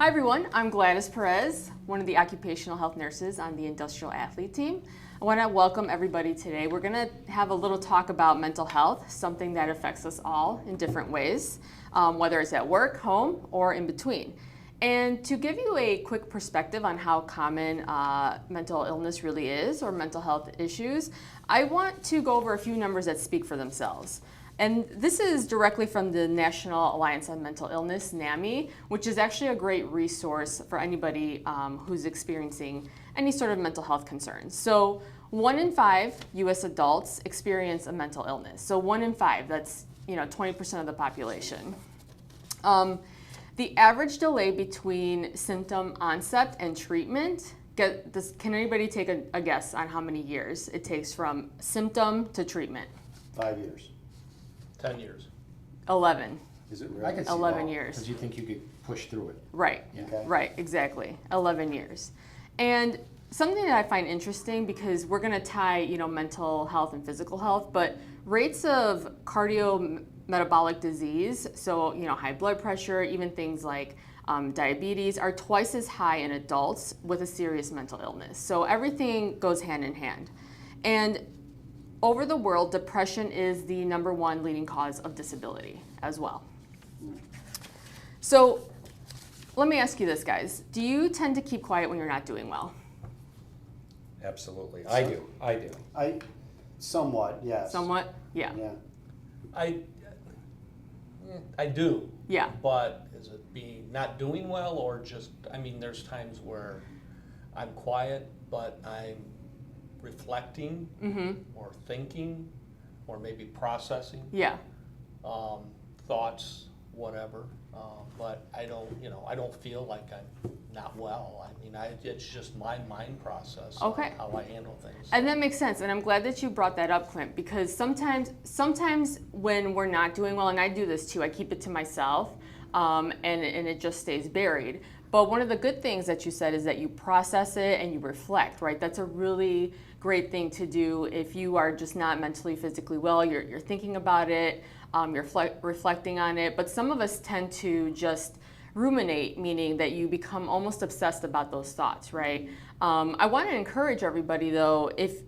Hi everyone, I'm Gladys Perez, one of the occupational health nurses on the industrial athlete team. I want to welcome everybody today. We're going to have a little talk about mental health, something that affects us all in different ways, whether it's at work, home, or in between. And to give you a quick perspective on how common mental illness really is, or mental health issues, I want to go over a few numbers that speak for themselves. And this is directly from the National Alliance on Mental Illness, NAMI, which is actually a great resource for anybody who's experiencing any sort of mental health concerns. So 1 in 5 U.S. adults experience a mental illness. So 1 in 5, that's 20% of the population. The average delay between symptom onset and treatment, can anybody take a guess on how many years it takes from symptom to treatment? 5 years. 10 years. 11. Is it I really? can see 11 that, years. because you think you could push through it. Right, Okay. right, exactly. 11 years. And something that I find interesting, because we're going to tie, mental health and physical health, but rates of cardiometabolic disease, so, high blood pressure, even things like diabetes, are twice as high in adults with a serious mental illness. So everything goes hand in hand. And over the world, depression is the #1 leading cause of disability as well. So let me ask you this, guys. Do you tend to keep quiet when you're not doing well? Absolutely. I do. Somewhat, yes. Somewhat? Yeah. Yeah. I do. Yeah. But is it not doing well, or just, there's times where I'm quiet, but I'm reflecting or thinking or maybe processing Yeah. thoughts, whatever. But I don't feel like I'm not well. It's just my mind process of Okay. how I handle things. And that makes sense. And I'm glad that you brought that up, Clint, because sometimes when we're not doing well, and I do this too, I keep it to myself, and it just stays buried. But one of the good things that you said is that you process it and you reflect, right? That's a really great thing to do if you are just not mentally, physically well. You're thinking about it, you're reflecting on it. But some of us tend to just ruminate, meaning that you become almost obsessed about those thoughts, right? I want to encourage everybody, though, if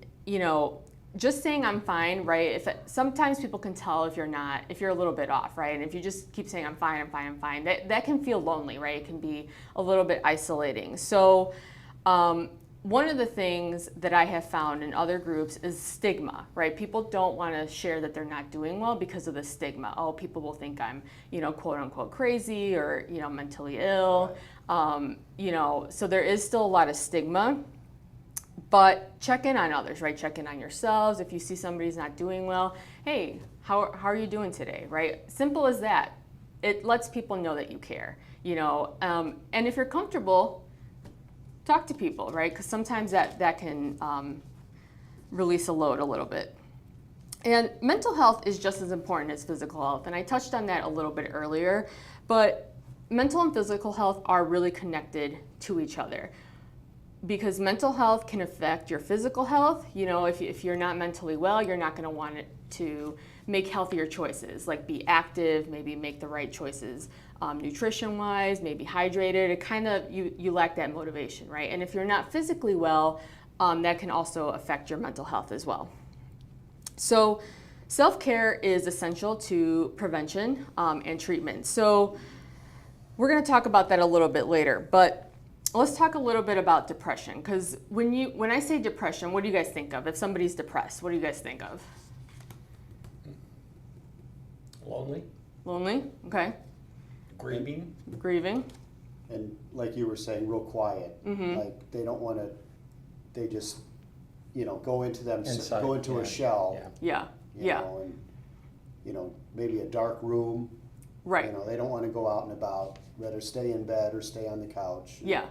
just saying I'm fine, right? Sometimes people can tell if you're a little bit off, right? And if you just keep saying I'm fine, that can feel lonely, right? It can be a little bit isolating. So one of the things that I have found in other groups is stigma, right? People don't want to share that they're not doing well because of the stigma. Oh, people will think I'm, quote unquote crazy, or, mentally ill. So there is still a lot of stigma. But check in on others, right? Check in on yourselves. If you see somebody's not doing well, hey, how are you doing today, right? Simple as that. It lets people know that you care, And if you're comfortable, talk to people, right? Because sometimes that can release a load a little bit. And mental health is just as important as physical health. And I touched on that a little bit earlier. But mental and physical health are really connected to each other, because mental health can affect your physical health. If you're not mentally well, you're not going to want it to make healthier choices, like be active, maybe make the right choices nutrition-wise, maybe hydrated. It kind of, you lack that motivation, right? And if you're not physically well, that can also affect your mental health as well. So self-care is essential to prevention and treatment. So we're going to talk about that a little bit later, but let's talk a little bit about depression, because when I say depression, what do you guys think of? If somebody's depressed, what do you guys think of? Lonely, okay. grieving. And like you were saying, real quiet. Like they don't want to, they just, go into Inside, go into a shell. Yeah. And, maybe a dark room. Right. They don't want to go out and about, rather stay in bed or stay on the couch. Yeah.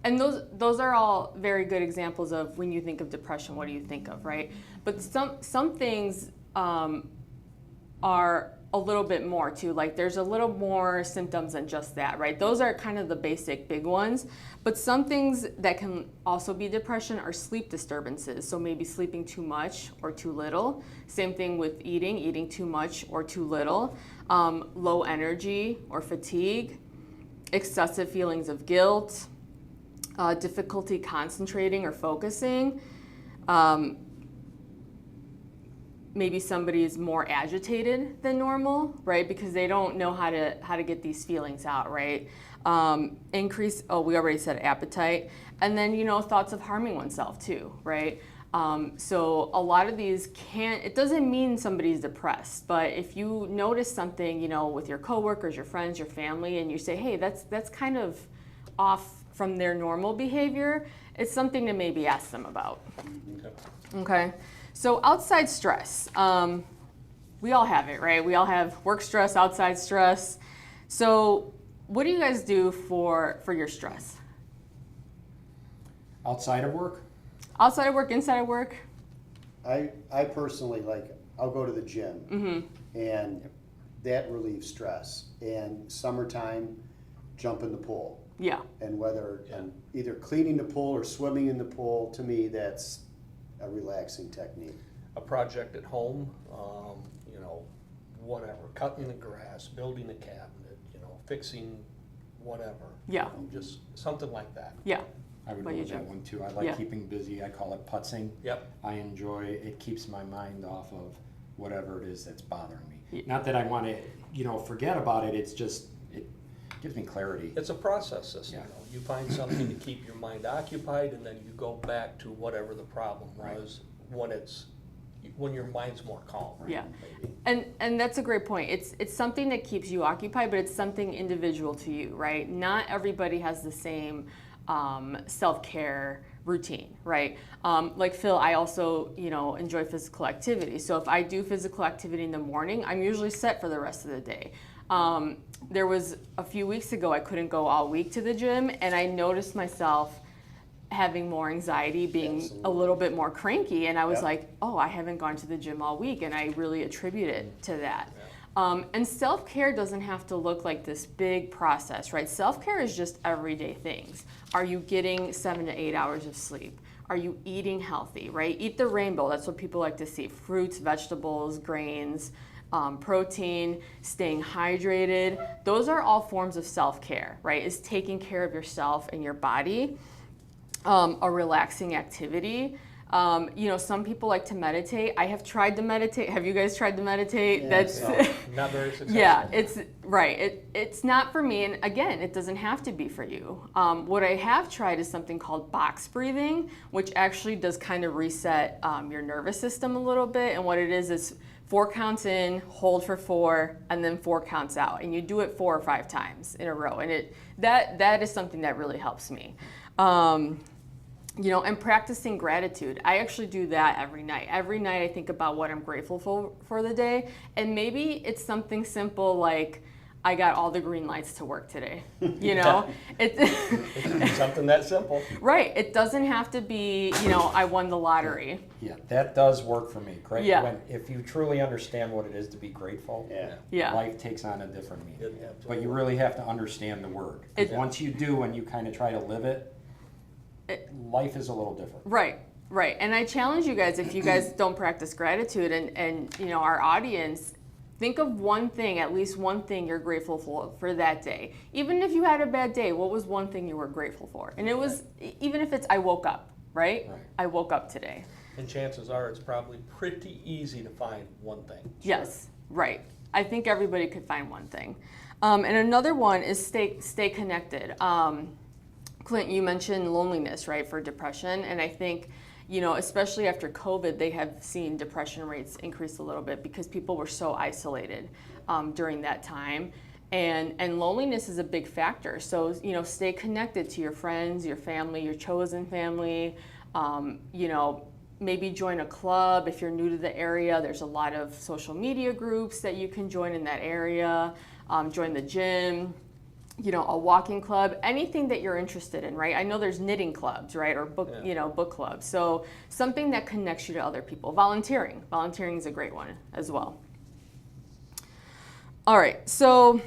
And those are all very good examples of when you think of depression, what do you think of, right? But some things are a little bit more too, like there's a little more symptoms than just that, right? Those are kind of the basic big ones, but some things that can also be depression are sleep disturbances. So maybe sleeping too much or too little. Same thing with eating too much or too little. Low energy or fatigue. excessive feelings of guilt, difficulty concentrating or focusing. Maybe somebody is more agitated than normal, right? Because they don't know how to get these feelings out, right? We already said appetite. And then, thoughts of harming oneself too, right? So a lot of these it doesn't mean somebody's depressed, but if you notice something, with your coworkers, your friends, your family, and you say, hey, that's kind of off from their normal behavior, it's something to maybe ask them about. Okay. So outside stress, we all have it, right? We all have work stress, outside stress. So what do you guys do for your stress? Outside of work? Outside of work, inside of work? I personally, I'll go to the gym, and that relieves stress. And summertime, jump in the pool. Yeah. And and either cleaning the pool or swimming in the pool, to me, that's a relaxing technique. A project at home, whatever, cutting the grass, building a cabinet, fixing whatever. Yeah. Just something like that. Yeah. I would What go you with that do? one too. I like keeping busy. I call it putzing. Yep. I enjoy it. Keeps my mind off of whatever it is that's bothering me. Yeah. Not that I want to, forget about it. It's just, it gives me clarity. It's a process system. Yeah. You find something to keep your mind occupied, and then you go back to whatever the problem was when your mind's more calm. Yeah. Maybe. And that's a great point. It's something that keeps you occupied, but it's something individual to you, right? Not everybody has the same self-care routine, right? Like Phil, I also, enjoy physical activity. So if I do physical activity in the morning, I'm usually set for the rest of the day. There was a few weeks ago, I couldn't go all week to the gym, and I noticed myself having more anxiety, being a little bit more cranky, and I was like, oh, I haven't gone to the gym all week, and I really attribute it to that. And self-care doesn't have to look like this big process, right? Self-care is just everyday things. Are you getting 7 to 8 hours of sleep? Are you eating healthy, right? Eat the rainbow. That's what people like to see. Fruits, vegetables, grains, protein, staying hydrated. Those are all forms of self-care, right? Is taking care of yourself and your body. A relaxing activity. Some people like to meditate. I have tried to meditate. Have you guys tried to meditate? Yeah, That's not very successful. Yeah, it's right. It's not for me, and again, it doesn't have to be for you. What I have tried is something called box breathing, which actually does kind of reset your nervous system a little bit. And what it is 4 counts in, hold for 4, and then 4 counts out, and you do it 4 or 5 times in a row, and that is something that really helps me. And practicing gratitude. I actually do that every night. Every night I think about what I'm grateful for the day. And maybe it's something simple like, I got all the green lights to work today. It can be something that simple. Right. It doesn't have to be, I won the lottery. Yeah, that does work for me. Great. Yeah. If you truly understand what it is to be grateful, Yeah. life takes on a different meaning. Absolutely. But you really have to understand the word. 'Cause once you do and you kind of try to live it, life is a little different. Right. And I challenge you guys, if you guys don't practice gratitude and our audience, think of one thing, at least one thing you're grateful for that day. Even if you had a bad day, what was one thing you were grateful for? And it was, even if it's, I woke up, right? I woke up today. And chances are it's probably pretty easy to find one thing. Yes, right. I think everybody could find one thing. And another one is stay connected. Clint, you mentioned loneliness, right, for depression. And I think, especially after COVID, they have seen depression rates increase a little bit because people were so isolated during that time. And loneliness is a big factor. So, stay connected to your friends, your family, your chosen family. Maybe join a club if you're new to the area. There's a lot of social media groups that you can join in that area. Join the gym. A walking club, anything that you're interested in, right? I know there's knitting clubs, right? Or book clubs. So something that connects you to other people. Volunteering is a great one as well. All right, so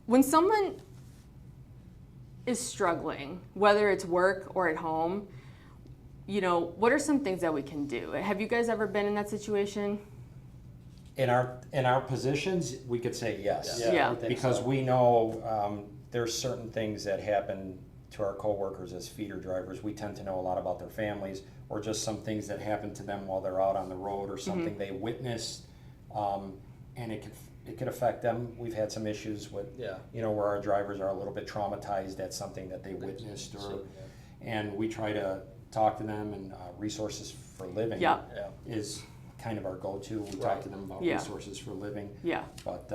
when someone is struggling, whether it's work or at home, what are some things that we can do? Have you guys ever been in that situation? In our positions, we could say yes. Yeah. I think Because so. we know there's certain things that happen to our coworkers as feeder drivers. We tend to know a lot about their families, or just some things that happen to them while they're out on the road, or something they witnessed, and it could affect them. We've had some issues with, where our drivers are a little bit traumatized at something that they witnessed, and we try to talk to them, and Resources for Living is kind of our go-to. We talk to them about Resources for Living. But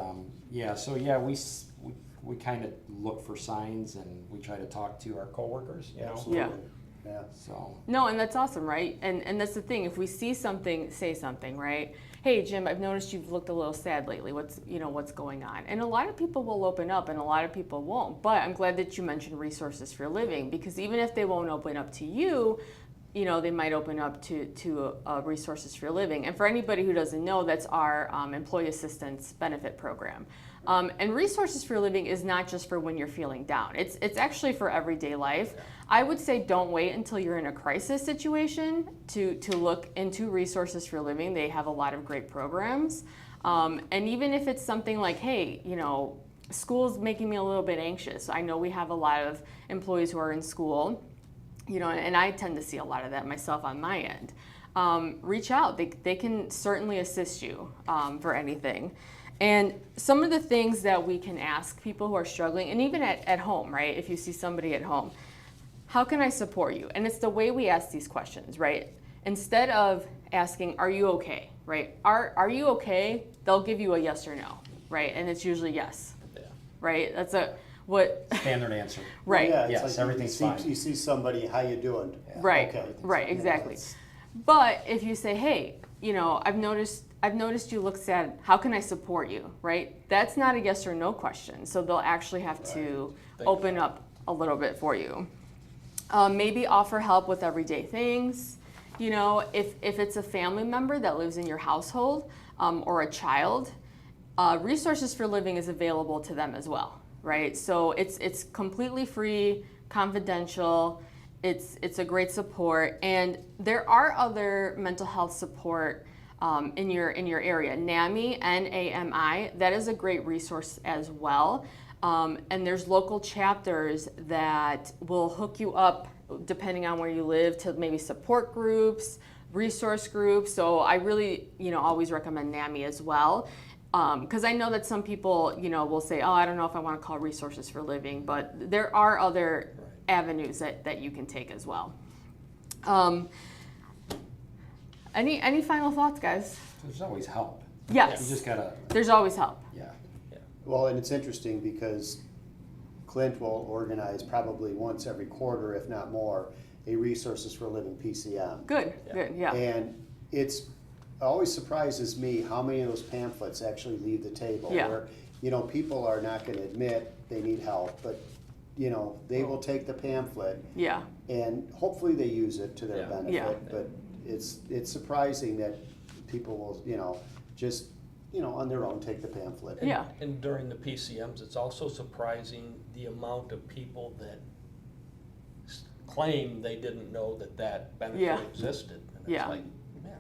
we kind of look for signs, and we try to talk to our coworkers. Absolutely. Yeah. So. No, and that's awesome, right? And that's the thing. If we see something, say something, right? Hey, Jim, I've noticed you've looked a little sad lately. What's going on? And a lot of people will open up, and a lot of people won't. But I'm glad that you mentioned Resources for Living, because even if they won't open up to you, they might open up to Resources for Living. And for anybody who doesn't know, that's our employee assistance benefit program. And Resources for Living is not just for when you're feeling down. It's actually for everyday life. I would say don't wait until you're in a crisis situation to look into Resources for Living. They have a lot of great programs. And even if it's something like, hey, school's making me a little bit anxious. I know we have a lot of employees who are in school, and I tend to see a lot of that myself on my end. Reach out. They can certainly assist you for anything. And some of the things that we can ask people who are struggling, and even at home, right? If you see somebody at home, how can I support you? And it's the way we ask these questions, right? Instead of asking, are you okay, right? Are you okay? They'll give you a yes or no, right? And it's usually yes, right? That's what standard answer. Right. Well, yes, like everything's fine. You see somebody, how you doing? Right. Okay. Right. Exactly. But if you say, hey, I've noticed you look sad. How can I support you? Right? That's not a yes or no question. So they'll actually have to open up a little bit for you. Maybe offer help with everyday things. If it's a family member that lives in your household, or a child, Resources for Living is available to them as well, right? So it's completely free, confidential. It's a great support, and there are other mental health support in your area. NAMI, N-A-M-I, that is a great resource as well. And there's local chapters that will hook you up, depending on where you live, to maybe support groups, resource groups. So I really, always recommend NAMI as well. Because I know that some people, will say, oh, I don't know if I want to call Resources for Living, but there are other avenues that you can take as well. Any final thoughts, guys? There's always help. Yes. You just gotta. There's always help. Yeah. Well, and it's interesting because Clint will organize probably once every quarter, if not more, a Resources for Living PCM. Good, yeah. And it always surprises me how many of those pamphlets actually leave the table. Yeah. Where, people are not going to admit they need help, but, they will take the pamphlet. Yeah. And hopefully they use it to their benefit. Yeah. But it's surprising that people will, just on their own take the pamphlet. Yeah. And during the PCMs, it's also surprising the amount of people that claim they didn't know that benefit existed. And it's like, man,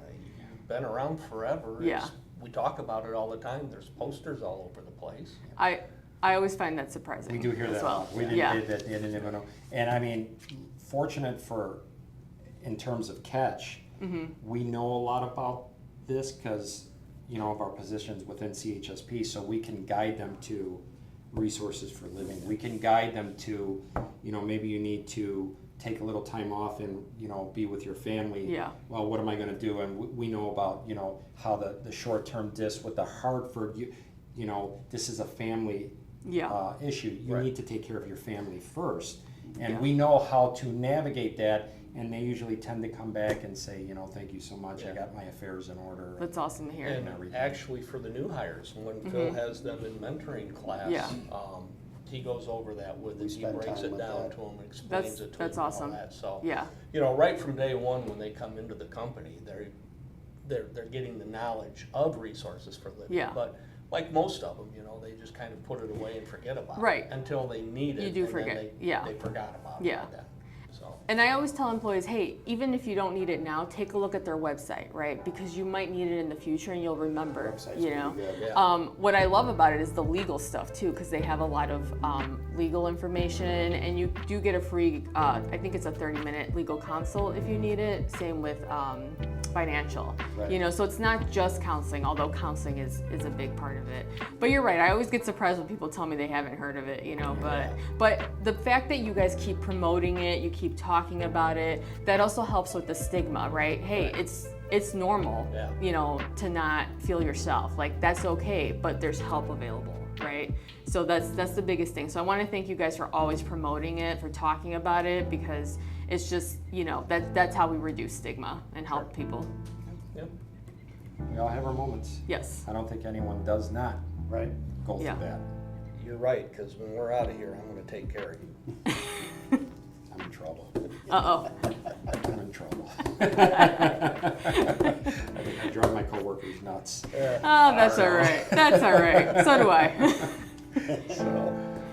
you've been around forever. Yeah. We talk about it all the time. There's posters all over the place. I always find that surprising. We do hear as that. well. We didn't even know. And I mean, fortunate in terms of catch, we know a lot about this because, of our positions within CHSP, so we can guide them to Resources for Living. We can guide them to, maybe you need to take a little time off and, be with your family. Yeah. Well, what am I going to do? And we know about, how the short-term disc with the Hartford, this is a family issue. You need to take care of your family first. And we know how to navigate that. And they usually tend to come back and say, thank you so much. I got my affairs in order. That's awesome to hear. And actually, for the new hires, when Phil has them in mentoring class, he goes over that with them. He breaks it down to them, explains it to them. That's awesome. All that. So, yeah. Right from day one when they come into the company, they're getting the knowledge of Resources for Living. Yeah. But like most of them, they just kind of put it away and forget about Right. it until they need it. You do and forget. then they forgot about it. Yeah. Like that. So, And I always tell employees, hey, even if you don't need it now, take a look at their website, right? Because you might need it in the future and you'll remember, Website's you know. pretty good. yeah. What I love about it is the legal stuff too, because they have a lot of legal information, and you do get a free, I think it's a 30-minute legal consult if you need it. Same with financial, Right. you know. So it's not just counseling, although counseling is a big part of it. But you're right. I always get surprised when people tell me they haven't heard of it, you know. But the fact that you guys keep promoting it, you keep talking about it, that also helps with the stigma, right? Hey, it's normal, Yeah. you know, to not feel yourself. Like, that's okay, but there's help available, right? So that's the biggest thing. So I want to thank you guys for always promoting it, for talking about it, because it's just, you know, that's how we reduce stigma and help people. Yep. We all have our moments. Yes. I don't think anyone does not Right? go Yeah. through that. You're right, because when we're out of here, I'm gonna take care of you. I'm in trouble. Uh-oh. I'm in trouble. I think I drive my coworkers nuts. Oh, that's all right. That's all right. So do I.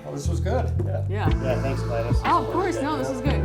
Well, this was good. Yeah. Yeah, thanks, Gladys. Oh, of course. No, this is good.